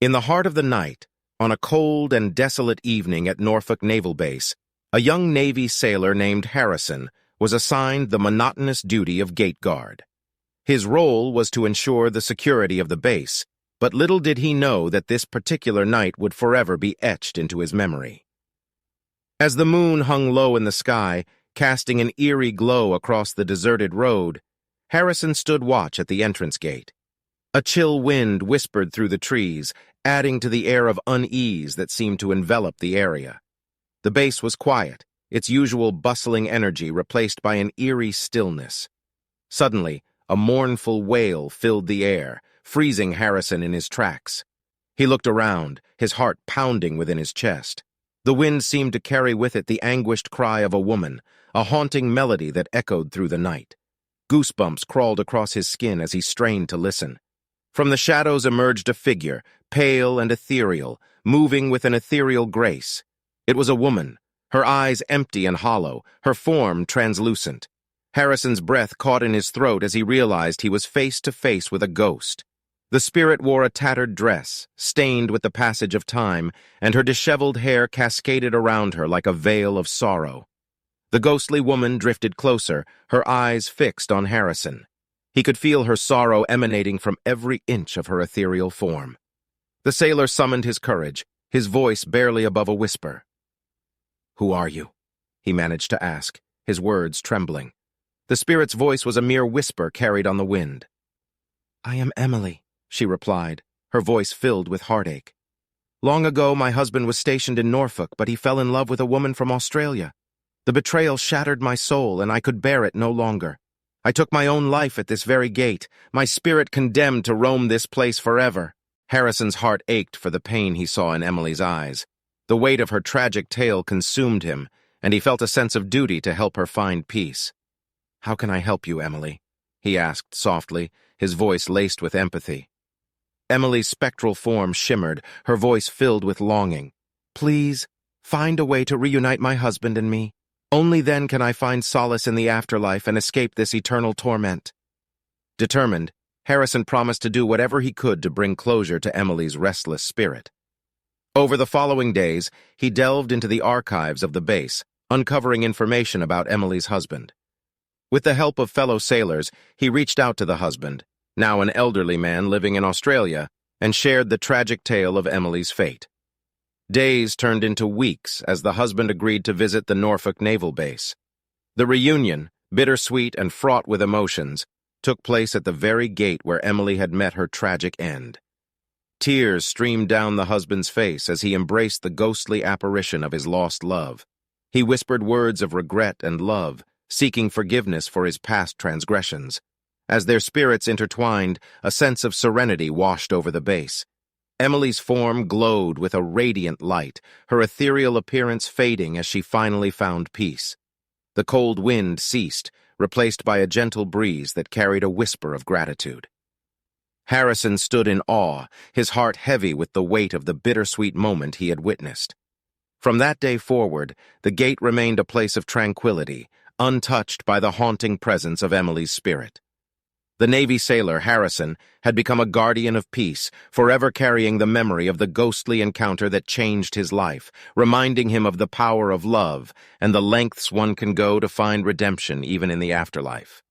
In the heart of the night, on a cold and desolate evening at Norfolk Naval Base, a young Navy sailor named Harrison was assigned the monotonous duty of gate guard. His role was to ensure the security of the base, but little did he know that this particular night would forever be etched into his memory. As the moon hung low in the sky, casting an eerie glow across the deserted road, Harrison stood watch at the entrance gate. A chill wind whispered through the trees, adding to the air of unease that seemed to envelop the area. The base was quiet, its usual bustling energy replaced by an eerie stillness. Suddenly, a mournful wail filled the air, freezing Harrison in his tracks. He looked around, his heart pounding within his chest. The wind seemed to carry with it the anguished cry of a woman, a haunting melody that echoed through the night. Goosebumps crawled across his skin as he strained to listen. From the shadows emerged a figure, pale and ethereal, moving with an ethereal grace. It was a woman, her eyes empty and hollow, her form translucent. Harrison's breath caught in his throat as he realized he was face to face with a ghost. The spirit wore a tattered dress, stained with the passage of time, and her disheveled hair cascaded around her like a veil of sorrow. The ghostly woman drifted closer, her eyes fixed on Harrison. He could feel her sorrow emanating from every inch of her ethereal form. The sailor summoned his courage, his voice barely above a whisper. "Who are you?" he managed to ask, his words trembling. The spirit's voice was a mere whisper carried on the wind. "I am Emily," she replied, her voice filled with heartache. "Long ago, my husband was stationed in Norfolk, but he fell in love with a woman from Australia. The betrayal shattered my soul, and I could bear it no longer. I took my own life at this very gate, my spirit condemned to roam this place forever." Harrison's heart ached for the pain he saw in Emily's eyes. The weight of her tragic tale consumed him, and he felt a sense of duty to help her find peace. "How can I help you, Emily?" he asked softly, his voice laced with empathy. Emily's spectral form shimmered, her voice filled with longing. "Please, find a way to reunite my husband and me. Only then can I find solace in the afterlife and escape this eternal torment." Determined, Harrison promised to do whatever he could to bring closure to Emily's restless spirit. Over the following days, he delved into the archives of the base, uncovering information about Emily's husband. With the help of fellow sailors, he reached out to the husband, now an elderly man living in Australia, and shared the tragic tale of Emily's fate. Days turned into weeks as the husband agreed to visit the Norfolk Naval Base. The reunion, bittersweet and fraught with emotions, took place at the very gate where Emily had met her tragic end. Tears streamed down the husband's face as he embraced the ghostly apparition of his lost love. He whispered words of regret and love, seeking forgiveness for his past transgressions. As their spirits intertwined, a sense of serenity washed over the base. Emily's form glowed with a radiant light, her ethereal appearance fading as she finally found peace. The cold wind ceased, replaced by a gentle breeze that carried a whisper of gratitude. Harrison stood in awe, his heart heavy with the weight of the bittersweet moment he had witnessed. From that day forward, the gate remained a place of tranquility, untouched by the haunting presence of Emily's spirit. The Navy sailor, Harrison, had become a guardian of peace, forever carrying the memory of the ghostly encounter that changed his life, reminding him of the power of love and the lengths one can go to find redemption even in the afterlife.